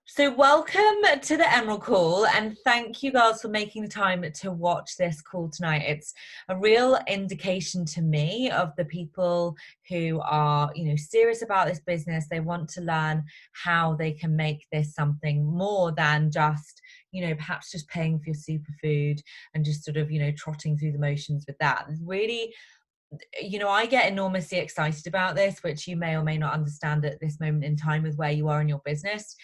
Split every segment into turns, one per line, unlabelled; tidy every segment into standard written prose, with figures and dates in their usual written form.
So welcome to the Emerald Call, and thank you girls for making the time to watch this call tonight. It's a real indication to me of the people who are, serious about this business. They want to learn how they can make this something more than just, perhaps just paying for your superfood and just sort of, trotting through the motions with that. Really, I get enormously excited about this, which you may or may not understand at this moment in time with where you are in your business,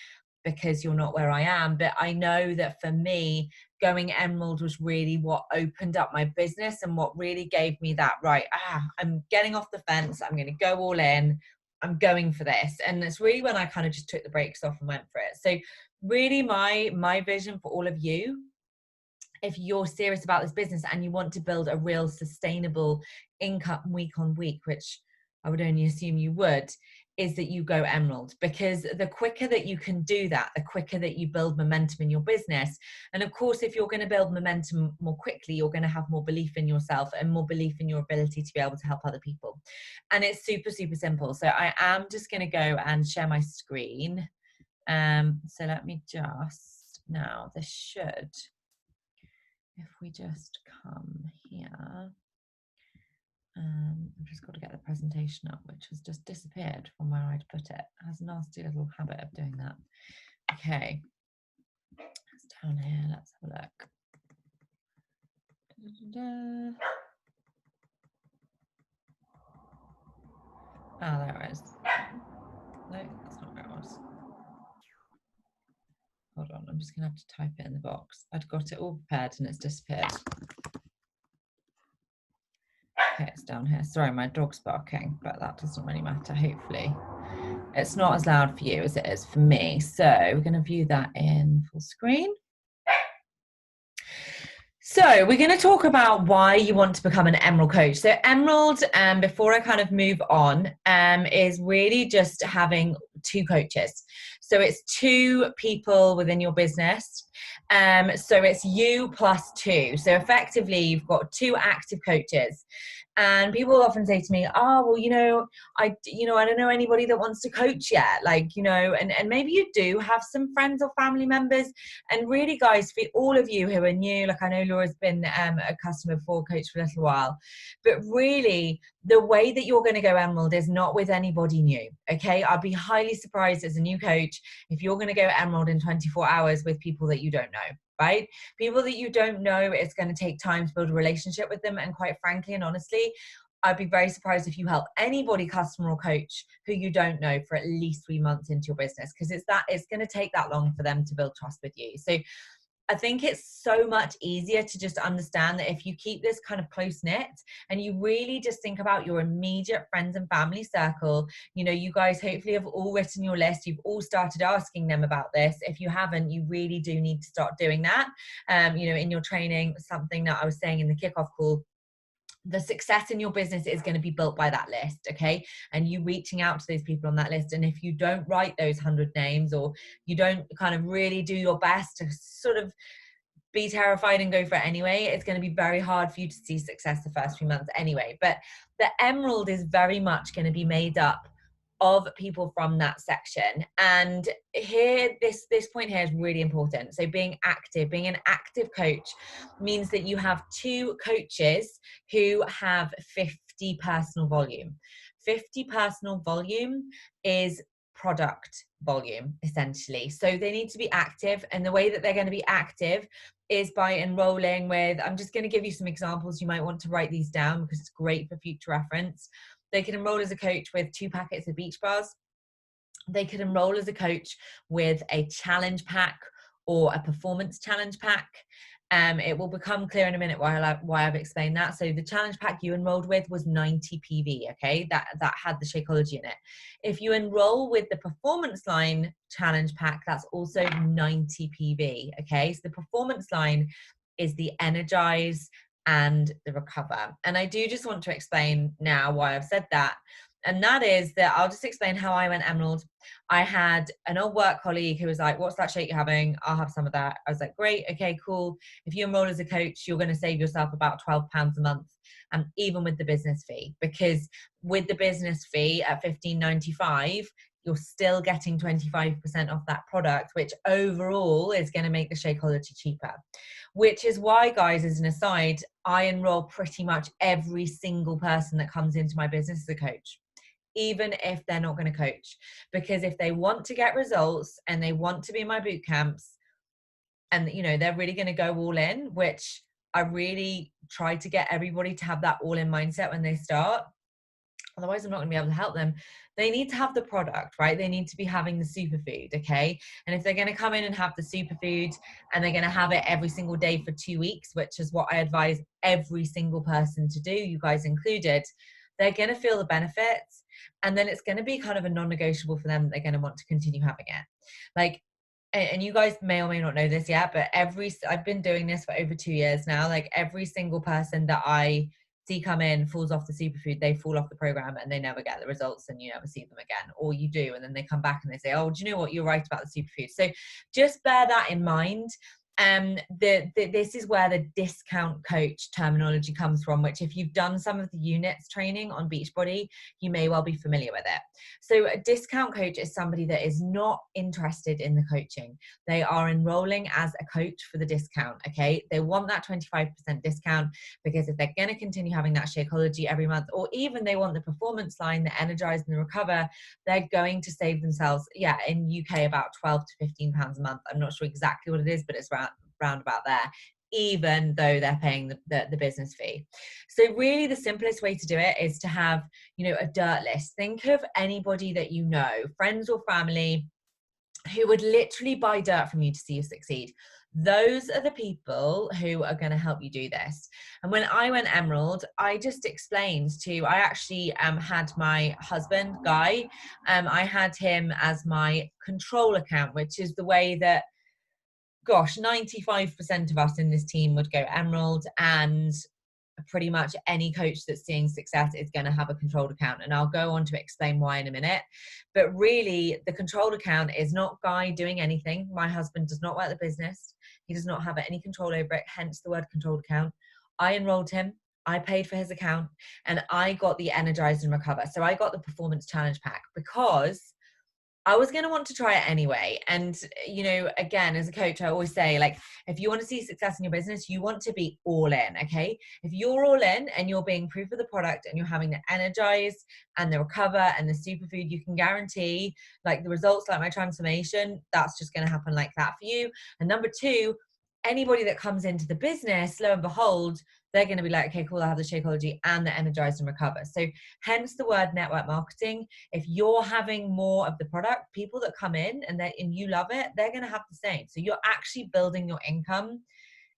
because you're not where I am. But I know that for me, going Emerald was really what opened up my business and what really gave me that, right, I'm getting off the fence. I'm going to go all in. I'm going for this. And it's really when I kind of just took the brakes off and went for it. So really my vision for all of you, if you're serious about this business and you want to build a real sustainable income week on week, which I would only assume you would, is that you go Emerald. Because the quicker that you can do that, the quicker that you build momentum in your business. And of course, if you're going to build momentum more quickly, you're going to have more belief in yourself and more belief in your ability to be able to help other people. And it's super, super simple. So I am just going to go and share my screen. So let me just, now this should, if we just come here, I've just got to get the presentation up, which has just disappeared from where I'd put it. It has a nasty little habit of doing that. Okay, it's down here. Let's have a look. Ah, there it is. No, that's not where it was. Hold on, I'm just going to have to type it in the box. I'd got it all prepared and it's disappeared. Okay, it's down here. Sorry, my dog's barking, but that doesn't really matter. Hopefully it's not as loud for you as it is for me. So we're going to view that in full screen. So we're going to talk about why you want to become an Emerald coach. So Emerald, before I kind of move on, is really just having two coaches. So it's two people within your business. So it's you plus two. So effectively, you've got two active coaches. And people often say to me, oh, well, I don't know anybody that wants to coach yet. And maybe you do have some friends or family members. And really, guys, for all of you who are new, like I know Laura's been a customer before, coach for a little while, but really the way that you're going to go Emerald is not with anybody new. Okay. I'd be highly surprised as a new coach if you're going to go Emerald in 24 hours with people that you don't know. Right? People that you don't know, it's going to take time to build a relationship with them. And quite frankly and honestly, I'd be very surprised if you help anybody, customer or coach, who you don't know for at least 3 months into your business, because it's going to take that long for them to build trust with you. So I think it's so much easier to just understand that if you keep this kind of close knit and you really just think about your immediate friends and family circle, you guys hopefully have all written your list. You've all started asking them about this. If you haven't, you really do need to start doing that. In your training, something that I was saying in the kickoff call, the success in your business is going to be built by that list, okay? And you reaching out to those people on that list. And if you don't write those 100 names, or you don't kind of really do your best to sort of be terrified and go for it anyway, it's going to be very hard for you to see success the first few months anyway. But the Emerald is very much going to be made up of people from that section. And here, this point here is really important. So being an active coach means that you have two coaches who have 50 personal volume. 50 personal volume is product volume, essentially. So they need to be active, and the way that they're going to be active is by enrolling with, I'm just going to give you some examples. You might want to write these down because it's great for future reference. They can enroll as a coach with 2 packets of beach bars. They could enroll as a coach with a challenge pack or a performance challenge pack. It will become clear in a minute why I've explained that. So the challenge pack you enrolled with was 90 PV, okay? That had the Shakeology in it. If you enroll with the performance line challenge pack, that's also 90 PV, okay? So the performance line is the Energize and the Recover. And I do just want to explain now why I've said that. And that is that I'll just explain how I went Emerald. I had an old work colleague who was like, what's that shake you're having? I'll have some of that. I was like, great. Okay, cool. If you enroll as a coach, you're going to save yourself about £12 a month. And even with the business fee, because with the business fee at $15.95, you're still getting 25% off that product, which overall is going to make the Shakeology cheaper. Which is why, guys, as an aside, I enroll pretty much every single person that comes into my business as a coach, even if they're not going to coach. Because if they want to get results and they want to be in my boot camps, and you know, they're really going to go all in, which I really try to get everybody to have that all in mindset when they start. Otherwise, I'm not going to be able to help them. They need to have the product, right? They need to be having the superfood, okay? And if they're going to come in and have the superfood and they're going to have it every single day for 2 weeks, which is what I advise every single person to do, you guys included, they're going to feel the benefits. And then it's going to be kind of a non-negotiable for them that they're going to want to continue having it. Like, and you guys may or may not know this yet, but I've been doing this for over 2 years now. Like every single person that I see come in falls off the superfood, they fall off the program and they never get the results and you never see them again. Or you do, and then they come back and they say, oh, do you know what, you're right about the superfood. So just bear that in mind. This is where the discount coach terminology comes from, which if you've done some of the units training on Beachbody, you may well be familiar with it. So a discount coach is somebody that is not interested in the coaching. They are enrolling as a coach for the discount, okay? They want that 25% discount because if they're going to continue having that Shakeology every month, or even they want the performance line, the Energize and the Recover, they're going to save themselves, in UK about 12 to 15 pounds a month. I'm not sure exactly what it is, but it's round about there, even though they're paying the business fee. So really the simplest way to do it is to have, a dirt list. Think of anybody that you know, friends or family, who would literally buy dirt from you to see you succeed. Those are the people who are going to help you do this. And when I went Emerald, I just explained I actually had my husband, Guy, I had him as my control account, which is the way that, 95% of us in this team would go Emerald, and pretty much any coach that's seeing success is going to have a controlled account. And I'll go on to explain why in a minute. But really, the controlled account is not Guy doing anything. My husband does not work the business. He does not have any control over it, hence the word controlled account. I enrolled him. I paid for his account and I got the Energize and Recover. So I got the Performance Challenge Pack because I was going to want to try it anyway. And, again, as a coach, I always say, like, if you want to see success in your business, you want to be all in, okay? If you're all in and you're being proof of the product and you're having the Energize and the Recover and the superfood, you can guarantee, like, the results, like my transformation, that's just going to happen like that for you. And number two, anybody that comes into the business, lo and behold, they're going to be like, okay, cool, I have the Shakeology and the Energize and Recover. So hence the word network marketing. If you're having more of the product, people that come in and you love it, they're going to have the same. So you're actually building your income.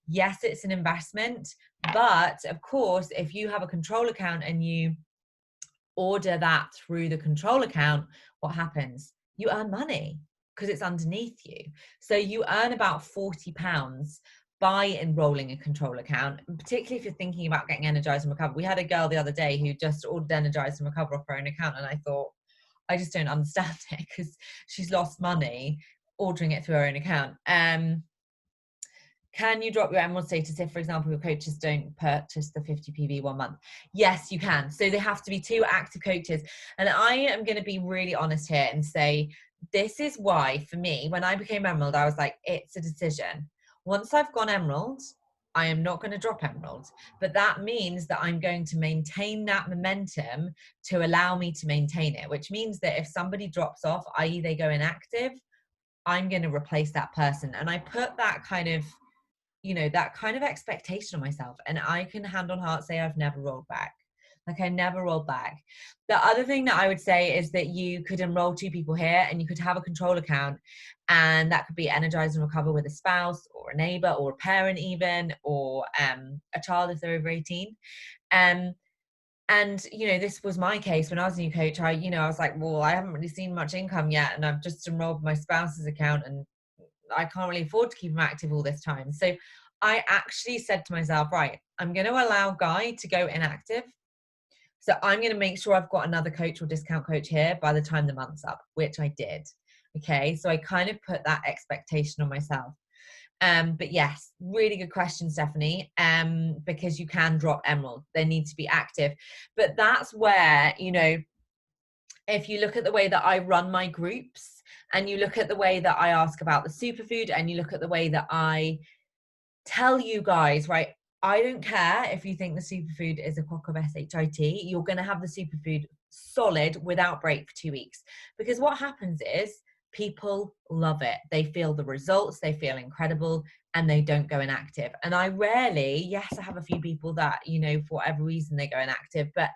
Yes, it's an investment, but of course, if you have a control account and you order that through the control account, what happens? You earn money because it's underneath you. So you earn about £40 by enrolling a control account, and particularly if you're thinking about getting Energize and Recover. We had a girl the other day who just ordered Energize and Recover off her own account, and I thought, I just don't understand it because she's lost money ordering it through her own account. Can you drop your Emerald status if, for example, your coaches don't purchase the 50 PV 1 month? Yes, you can. So they have to be 2 active coaches. And I am going to be really honest here and say, this is why, for me, when I became Emerald, I was like, it's a decision. Once I've gone Emerald, I am not going to drop Emerald. But that means that I'm going to maintain that momentum to allow me to maintain it, which means that if somebody drops off, i.e. they go inactive, I'm going to replace that person. And I put that kind of expectation on myself. And I can hand on heart say I've never rolled back. Like, I never rolled back. The other thing that I would say is that you could enroll 2 people here and you could have a control account, and that could be Energize and Recover with a spouse or a neighbor or a parent even, or a child if they're over 18. And this was my case when I was a new coach. I was like, well, I haven't really seen much income yet, and I've just enrolled my spouse's account and I can't really afford to keep him active all this time. So I actually said to myself, right, I'm going to allow Guy to go inactive. So I'm going to make sure I've got another coach or discount coach here by the time the month's up, which I did. Okay. So I kind of put that expectation on myself. But yes, really good question, Stephanie. Because you can drop Emerald, they need to be active. But that's where, if you look at the way that I run my groups, and you look at the way that I ask about the superfood, and you look at the way that I tell you guys, right, I don't care if you think the superfood is a crock of shit, you're going to have the superfood solid without break for 2 weeks. Because what happens is people love it. They feel the results, they feel incredible, and they don't go inactive. And I rarely, yes, I have a few people that, you know, for whatever reason they go inactive, but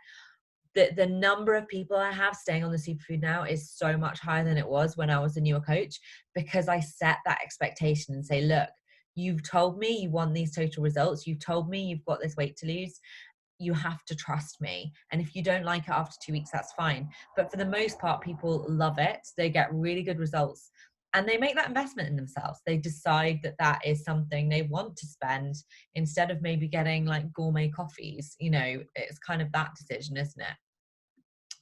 the number of people I have staying on the superfood now is so much higher than it was when I was a newer coach, because I set that expectation and say, look, you've told me you want these total results. You've told me you've got this weight to lose. You have to trust me. And if you don't like it after 2 weeks, that's fine. But for the most part, people love it. They get really good results, and they make that investment in themselves. They decide that that is something they want to spend, instead of maybe getting like gourmet coffees. You know, it's kind of that decision, isn't it?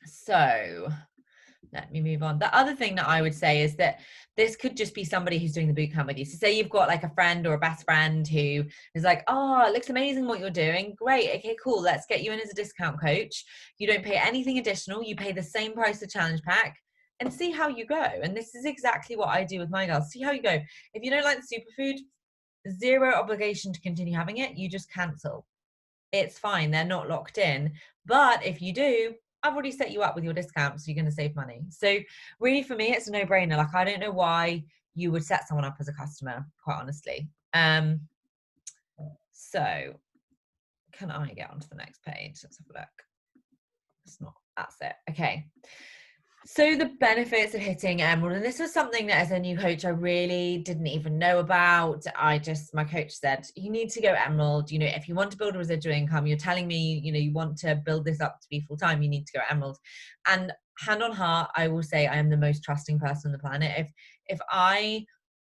So let me move on. The other thing that I would say is that this could just be somebody who's doing the boot camp with you. So say you've got like a friend or a best friend who is like, oh, it looks amazing what you're doing. Great. Okay, cool. Let's get you in as a discount coach. You don't pay anything additional. You pay the same price of challenge pack, and see how you go. And this is exactly what I do with my girls. See how you go. If you don't like the superfood, zero obligation to continue having it. You just cancel. It's fine. They're not locked in. But if you do, I've already set you up with your discount, so you're going to save money. So really, for me, it's a no-brainer. Like, I don't know why you would set someone up as a customer, quite honestly. So can I get onto the next page? Let's have a look. It's not, that's it. Okay. So the benefits of hitting Emerald, and this was something that as a new coach I really didn't even know about. My coach said, you need to go Emerald. You know, if you want to build a residual income, you're telling me, you know, you want to build this up to be full time, you need to go Emerald. And hand on heart, I will say I am the most trusting person on the planet. If I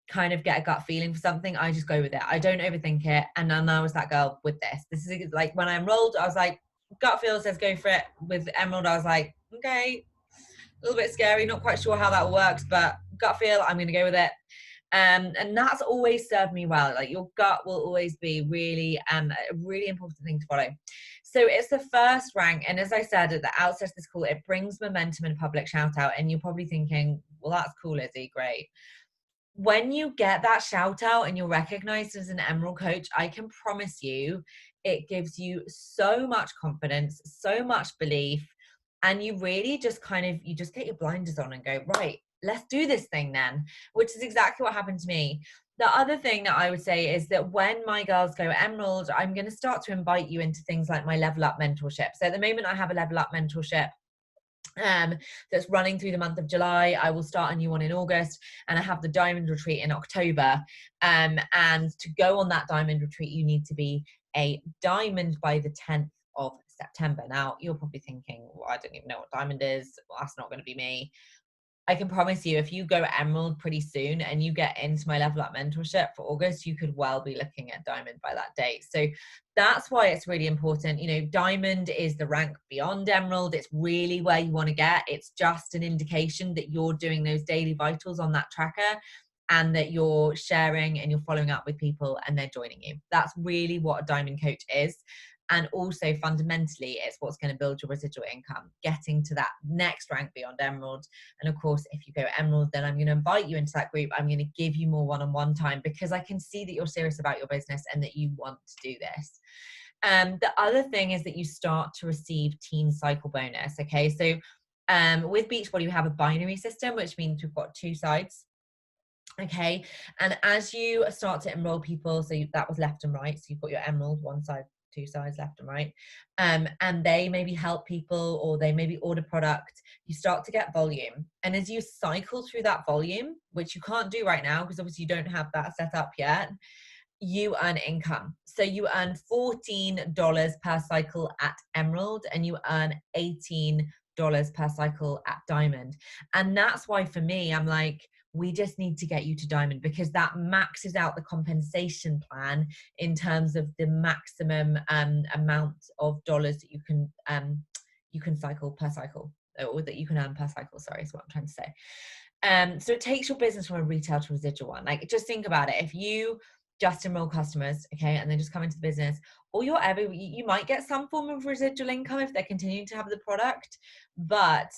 kind of get a gut feeling for something, I just go with it. I don't overthink it. And then I was that girl with this. This is like when I enrolled, I was like, gut feel says go for it. With Emerald, I was like, okay, a little bit scary, not quite sure how that works, but gut feel, I'm going to go with it. And that's always served me well. Like, your gut will always be really a really important thing to follow. So it's the first rank, and as I said at the outset of this call, it brings momentum and public shout out. And you're probably thinking, well, that's cool, Izzy, great. When you get that shout out and you're recognized as an Emerald coach, I can promise you it gives you so much confidence, so much belief, and you really just you just get your blinders on and go, right, let's do this thing then, which is exactly what happened to me. The other thing that I would say is that when my girls go Emerald, I'm going to start to invite you into things like my Level Up mentorship. So at the moment I have a Level Up mentorship that's running through the month of July. I will start a new one in August, and I have the diamond retreat in October. And to go on that diamond retreat, you need to be a diamond by the 10th of September. Now, you're probably thinking, well, I don't even know what diamond is. Well, that's not going to be me. I can promise you, if you go Emerald pretty soon and you get into my Level Up mentorship for August, you could well be looking at diamond by that date. So that's why it's really important. You know, diamond is the rank beyond Emerald. It's really where you want to get. It's just an indication that you're doing those daily vitals on that tracker, and that you're sharing and you're following up with people and they're joining you. That's really what a diamond coach is. And also fundamentally, it's what's going to build your residual income, getting to that next rank beyond Emerald. And of course, if you go Emerald, then I'm going to invite you into that group. I'm going to give you more one-on-one time, because I can see that you're serious about your business and that you want to do this. The other thing is that you start to receive teen cycle bonus. Okay, so with Beachbody, we have a binary system, which means we've got two sides. Okay, and as you start to enroll people, so that was left and right, so you've got your Emerald one side, two sides, left and right, and they maybe help people, or they maybe order product, you start to get volume. And as you cycle through that volume, which you can't do right now because obviously you don't have that set up yet, you earn income. So you earn $14 per cycle at Emerald, and you earn $18 per cycle at Diamond. And that's why for me, I'm like, we just need to get you to Diamond, because that maxes out the compensation plan in terms of the maximum amount of dollars that you can cycle per cycle, or that you can earn per cycle, sorry, is what I'm trying to say. So it takes your business from a retail to residual one. Like, just think about it. If you just enroll customers, okay, and they just come into the business, or you might get some form of residual income if they're continuing to have the product, but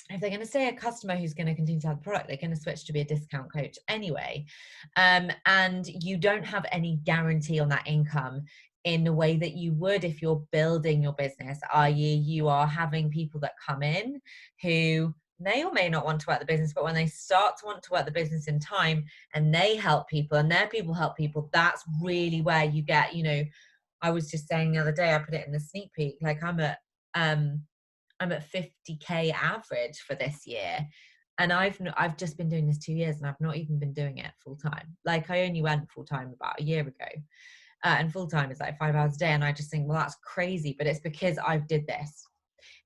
if they're going to stay a customer who's going to continue to have the product, they're going to switch to be a discount coach anyway. And you don't have any guarantee on that income in the way that you would if you're building your business, i.e. you are having people that come in who may or may not want to work the business, but when they start to want to work the business in time and they help people and their people help people, that's really where you get, I was just saying the other day, I put it in the sneak peek, like I'm at 50K average for this year. And I've just been doing this 2 years and I've not even been doing it full time. Like I only went full time about a year ago. And full time is like 5 hours a day. And I just think, well, that's crazy, but it's because I did this.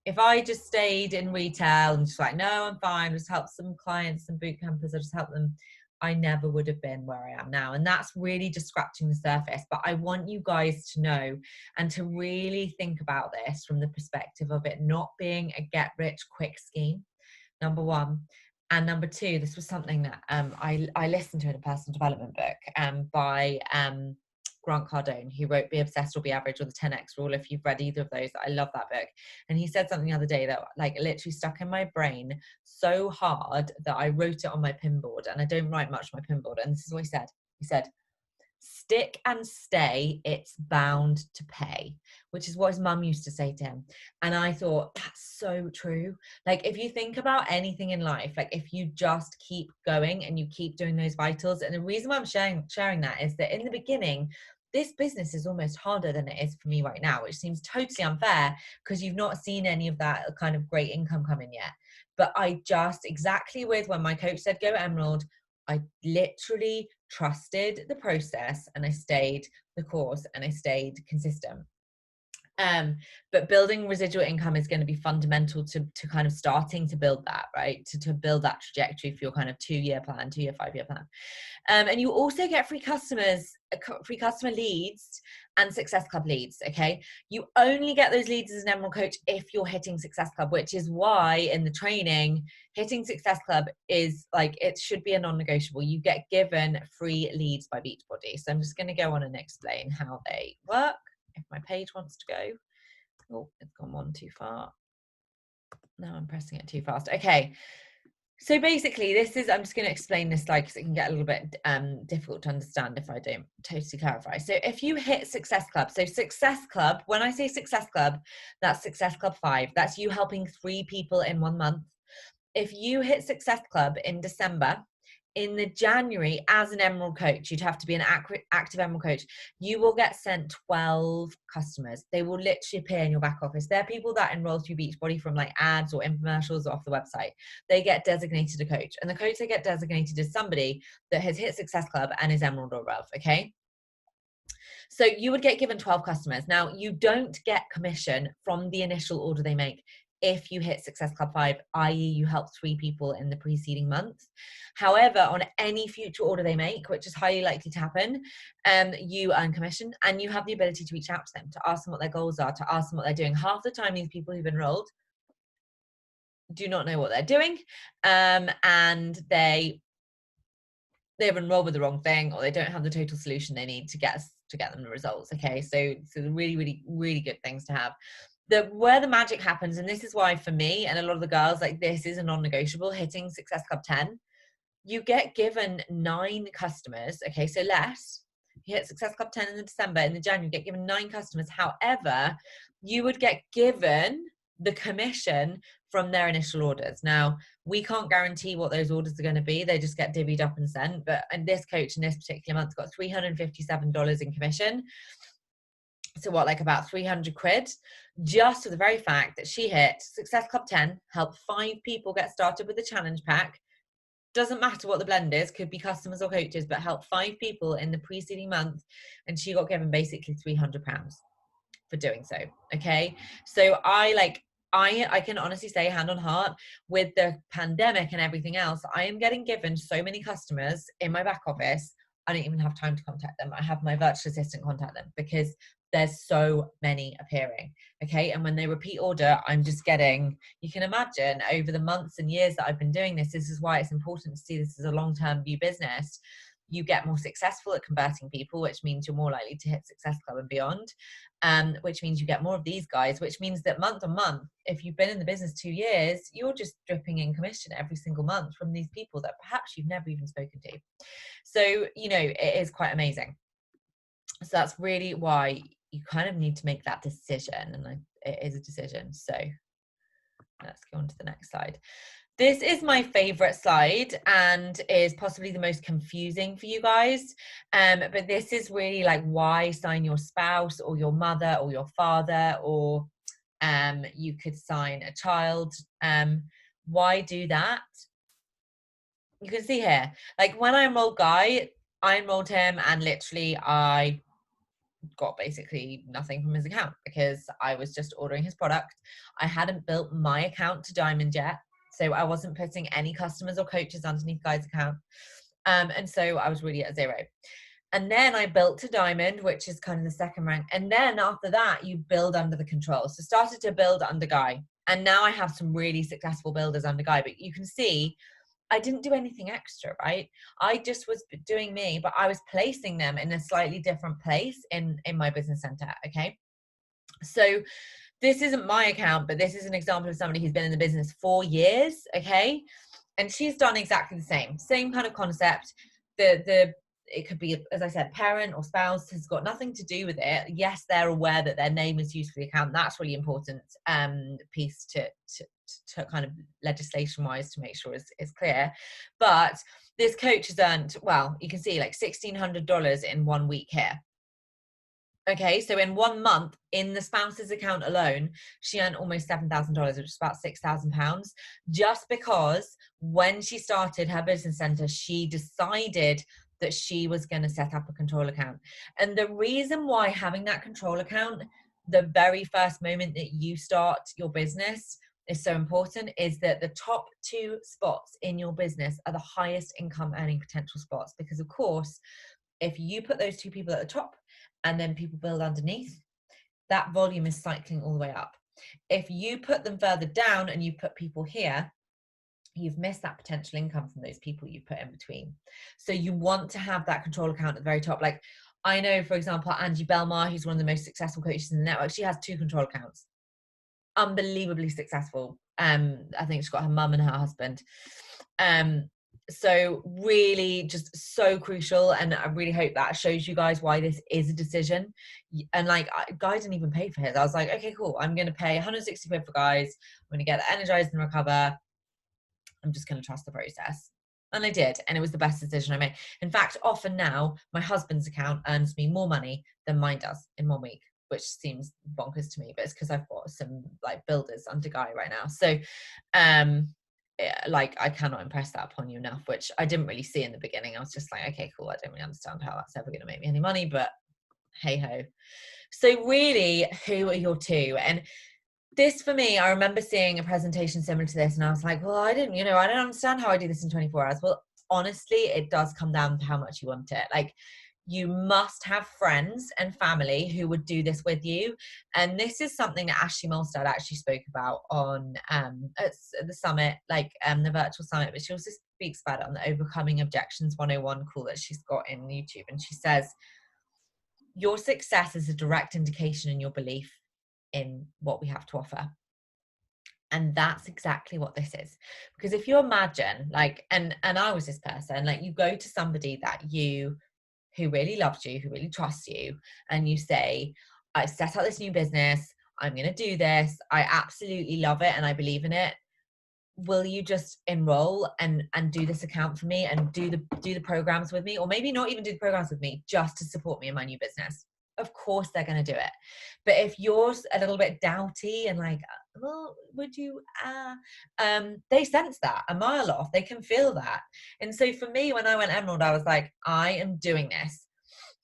If I just stayed in retail and just like, no, I'm fine, just help some clients, some boot campers, I just help them, I never would have been where I am now. And that's really just scratching the surface. But I want you guys to know and to really think about this from the perspective of it not being a get rich quick scheme, number one. And number two, this was something that I listened to in a personal development book by Grant Cardone, who wrote Be Obsessed or Be Average or the 10X Rule. If you've read either of those, I love that book. And he said something the other day that like literally stuck in my brain so hard that I wrote it on my pinboard, and I don't write much on my pinboard. And this is what he said. He said, stick and stay, it's bound to pay, which is what his mum used to say to him. And I thought, that's so true. Like if you think about anything in life, like if you just keep going and you keep doing those vitals, and the reason why I'm sharing that is that in the beginning, this business is almost harder than it is for me right now, which seems totally unfair because you've not seen any of that kind of great income coming yet. But I just, exactly with when my coach said, go Emerald, I literally trusted the process and I stayed the course and I stayed consistent. But building residual income is going to be fundamental to kind of starting to build that, right? To build that trajectory for your kind of 2-year plan, 2-year, 5-year plan. And you also get free customer leads and Success Club leads, okay? You only get those leads as an Emerald coach if you're hitting Success Club, which is why in the training, hitting Success Club is like, it should be a non-negotiable. You get given free leads by Beachbody. So I'm just going to go on and explain how they work. If my page wants to go. Oh, it's gone one too far. Now I'm pressing it too fast. Okay. So basically this is, I'm just going to explain this slide because it can get a little bit difficult to understand if I don't totally clarify. So if you hit Success Club, so Success Club, when I say Success Club, that's Success Club 5. That's you helping 3 people in 1 month. If you hit Success Club in December, in the January, as an Emerald coach, you'd have to be an active Emerald coach, you will get sent 12 customers. They will literally appear in your back office. They're people that enroll through Beachbody from like ads or infomercials or off the website. They get designated a coach, and the coach they get designated is somebody that has hit Success Club and is Emerald or above, okay? So you would get given 12 customers. Now, you don't get commission from the initial order they make if you hit Success Club 5, i.e. you help 3 people in the preceding month. However, on any future order they make, which is highly likely to happen, you earn commission and you have the ability to reach out to them, to ask them what their goals are, to ask them what they're doing. Half the time, these people who've enrolled do not know what they're doing, and they've enrolled with the wrong thing, or they don't have the total solution they need to get them the results. Okay, so the really, really, really good things to have. Where the magic happens, and this is why for me and a lot of the girls, like this is a non-negotiable, hitting Success Club 10, you get given 9 customers. Okay, so less. You hit Success Club 10 in the December, in the January, you get given 9 customers. However, you would get given the commission from their initial orders. Now, we can't guarantee what those orders are going to be. They just get divvied up and sent. But and this coach in this particular month got $357 in commission. So what, like about 300 quid, just for the very fact that she hit Success Club 10, helped 5 people get started with the challenge pack. Doesn't matter what the blend is, could be customers or coaches, but helped 5 people in the preceding month, and she got given basically £300 for doing so. Okay, so I can honestly say, hand on heart, with the pandemic and everything else, I am getting given so many customers in my back office, I don't even have time to contact them. I have my virtual assistant contact them because there's so many appearing. Okay, and when they repeat order, I'm just getting, you can imagine over the months and years that I've been doing this, this is why it's important to see this as a long-term view business. you get more successful at converting people, which means you're more likely to hit Success Club and beyond, which means you get more of these guys, which means that month on month, if you've been in the business 2 years, you're just dripping in commission every single month from these people that perhaps you've never even spoken to. So, you know, it is quite amazing. So that's really why you kind of need to make that decision, and it is a decision. So let's go on to the next slide. This is my favorite slide and is possibly the most confusing for you guys. But this is really like why sign your spouse or your mother or your father, or you could sign a child. Why do that? You can see here, like when I enrolled Guy, I enrolled him and literally I got basically nothing from his account because I was just ordering his product. I hadn't built my account to Diamond yet. So I wasn't putting any customers or coaches underneath Guy's account. And so I was really at 0. And then I built to Diamond, which is kind of the second rank. And then after that, you build under the control. So started to build under Guy. And now I have some really successful builders under Guy. But you can see I didn't do anything extra, right? I just was doing me, but I was placing them in a slightly different place in my business center, okay? So this isn't my account, but this is an example of somebody who's been in the business 4 years, okay? And she's done exactly the same kind of concept. It could be, as I said, parent or spouse, has got nothing to do with it. Yes, they're aware that their name is used for the account. That's really important piece to kind of legislation wise to make sure is clear. But this coach has earned, well, you can see like $1,600 in 1 week here. Okay, so in 1 month, in the spouse's account alone, she earned almost $7,000, which is about £6,000, just because when she started her business center, she decided that she was going to set up a control account. And the reason why having that control account, the very first moment that you start your business, is so important is that the top 2 spots in your business are the highest income earning potential spots. Because of course, if you put those 2 people at the top and then people build underneath, that volume is cycling all the way up. If you put them further down and you put people here, you've missed that potential income from those people you put in between. So you want to have that control account at the very top. Like I know, for example, Angie Belmar, who's one of the most successful coaches in the network, she has 2 control accounts. Unbelievably successful. I think she's got her mum and her husband. So really just so crucial, and I really hope that shows you guys why this is a decision. And like Guy didn't even pay for his. I was like, okay, cool, I'm going to pay 160 quid for Guys. I'm going to get energized and recover. I'm just going to trust the process. And I did, and it was the best decision I made. In fact, often now my husband's account earns me more money than mine does in 1 week, which seems bonkers to me, but it's because I've got some like builders under Guy right now. So like I cannot impress that upon you enough, which I didn't really see in the beginning. I was just like, okay, cool, I don't really understand how that's ever going to make me any money, but hey ho. So really, who are your 2? And this for me, I remember seeing a presentation similar to this and I was like, well, I don't understand how I do this in 24 hours. Well, honestly, it does come down to how much you want it. Like you must have friends and family who would do this with you. And this is something that Ashley Molstad actually spoke about on at the summit, like the virtual summit, but she also speaks about it on the Overcoming Objections 101 call that she's got in YouTube. And she says, your success is a direct indication in your belief in what we have to offer. And that's exactly what this is. Because if you imagine like, and I was this person, like you go to somebody who really loves you, who really trusts you, and you say, I set up this new business, I'm going to do this, I absolutely love it and I believe in it. Will you just enroll and do this account for me and do the programs with me, or maybe not even do the programs with me, just to support me in my new business? Of course they're going to do it. But if you're a little bit doubty and like, well, would you they sense that a mile off. They can feel that. And so for me, when I went Emerald, I was like, I am doing this.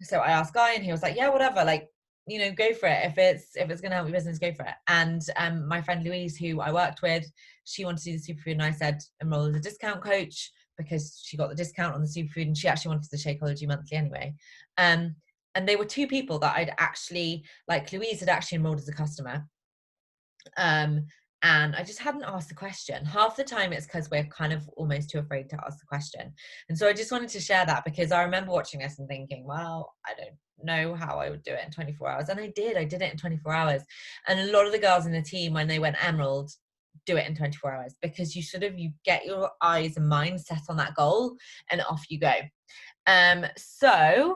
So I asked Guy and he was like, yeah, whatever, like, you know, go for it. If it's going to help your business, go for it. And my friend Louise, who I worked with, she wanted to do the superfood, and I said, enroll as a discount coach, because she got the discount on the superfood and she actually wanted the Shakeology monthly anyway. And they were 2 people that I'd actually, like Louise had actually enrolled as a customer. And And I just hadn't asked the question. Half the time it's because we're kind of almost too afraid to ask the question. And so I just wanted to share that, because I remember watching this and thinking, well, I don't know how I would do it in 24 hours. And I did it in 24 hours. And a lot of the girls in the team, when they went Emerald, do it in 24 hours, because you get your eyes and mind set on that goal and off you go. So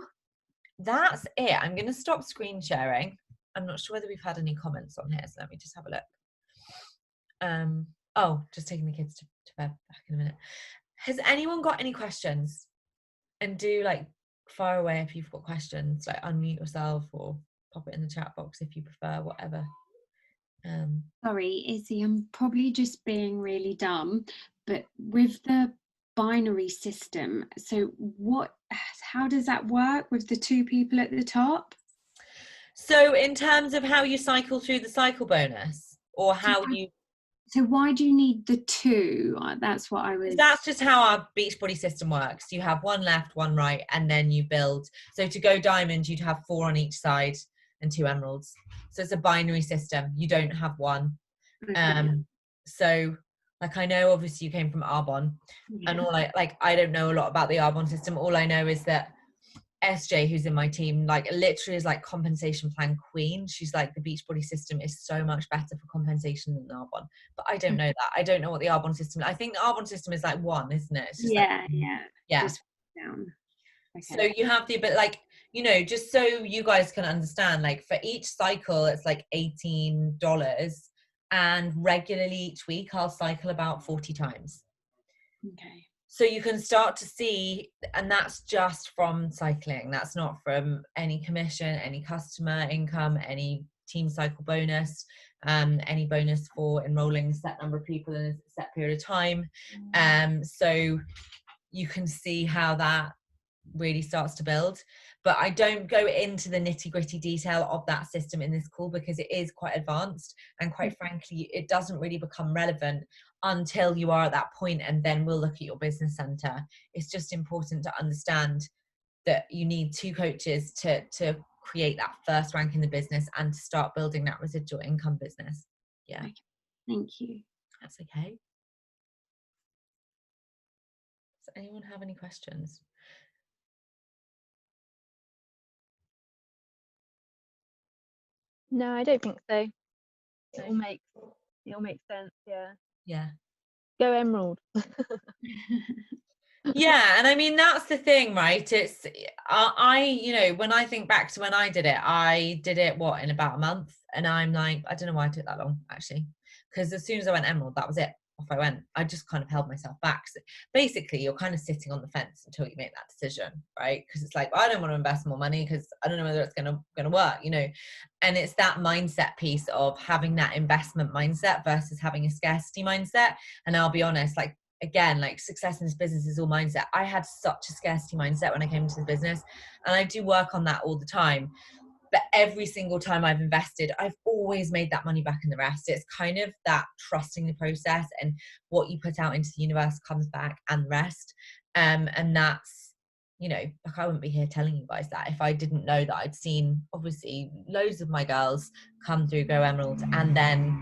that's it. I'm going to stop screen sharing. I'm not sure whether we've had any comments on here, so let me just have a look. Oh, just taking the kids to bed, back in a minute. Has anyone got any questions? And do like fire away if you've got questions, like unmute yourself or pop it in the chat box if you prefer, whatever.
Sorry, Izzy, I'm probably just being really dumb, but with the binary system, so how does that work with the 2 people at the top?
So in terms of how you cycle through the cycle bonus, or how
so why do you need the 2? That's what I was...
That's just how our Beachbody system works. You have 1 left, 1 right, and then you build. So to go diamond, you'd have 4 on each side and 2 emeralds. So it's a binary system. You don't have 1. Okay. So like, I know obviously you came from Arbonne, and I don't know a lot about the Arbonne system. All I know is that SJ, who's in my team, like literally is like compensation plan queen. She's like, the Beachbody system is so much better for compensation than the Arbonne. But I don't know that. I don't know what the Arbonne system. I think the Arbonne system is like 1, isn't it? It's just
yeah.
Just
down. Okay.
So you have the, but like, you know, just so you guys can understand, like for each cycle, it's like $18, and regularly each week I'll cycle about 40 times.
Okay.
So you can start to see, and that's just from cycling. That's not from any commission, any customer income, any team cycle bonus, any bonus for enrolling a set number of people in a set period of time. So you can see how that really starts to build. But I don't go into the nitty-gritty detail of that system in this call, because it is quite advanced, and quite frankly it doesn't really become relevant until you are at that point, and then we'll look at your business center. It's just important to understand that you need 2 coaches to create that first rank in the business and to start building that residual income business. Yeah.
Okay. Thank you.
That's okay. Does anyone have any questions?
No, I don't think so. It all makes sense.
Yeah.
Go Emerald.
Yeah, and I mean that's the thing, right? It's you know, when I think back to when I did it what, in about a month, and I'm like, I don't know why I took that long actually, because as soon as I went Emerald, that was it. Off I went. I just kind of held myself back. So basically, you're kind of sitting on the fence until you make that decision, right? Because it's like, well, I don't want to invest more money because I don't know whether it's gonna work, you know. And it's that mindset piece of having that investment mindset versus having a scarcity mindset. And I'll be honest, like, again, like success in this business is all mindset. I had such a scarcity mindset when I came into the business, and I do work on that all the time. But every single time I've invested, I've always made that money back in the rest. It's kind of that trusting the process, and what you put out into the universe comes back and the rest. And that's, you know, like I wouldn't be here telling you guys that if I didn't know that I'd seen obviously loads of my girls come through Go Emerald and then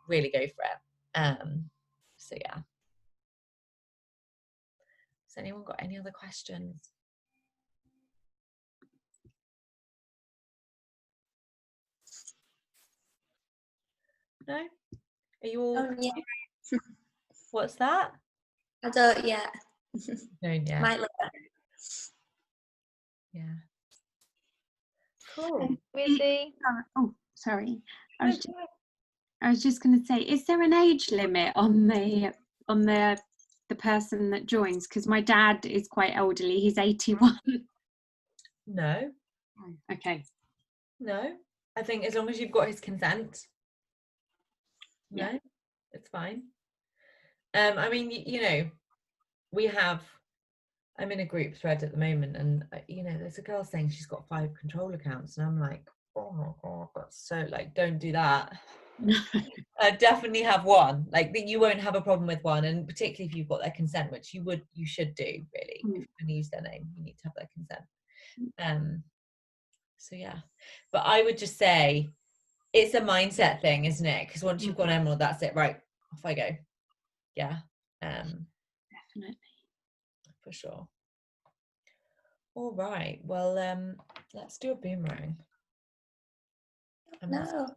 really go for it. So yeah. Has anyone got any other questions? No? Are you all?
Yeah.
What's that?
I don't yet.
No, yeah.
Might look.
Yeah. Cool.
Oh, sorry. I was just going to say, is there an age limit on the person that joins? Because my dad is quite elderly. He's 81.
No.
Okay.
No. I think as long as you've got his consent.
Yeah.
No, it's fine. I mean, you know, I'm in a group thread at the moment, and you know, there's a girl saying she's got 5 control accounts, and I'm like, oh my god, that's so, like, don't do that. Definitely have 1, like that you won't have a problem with 1, and particularly if you've got their consent, which you should do really. If you're going to use their name, you need to have their consent. So yeah, but I would just say, it's a mindset thing, isn't it? Because once you've gone emerald, that's it, right? Off I go. Yeah.
Definitely.
For sure. All right. Well, let's do a boomerang.
No.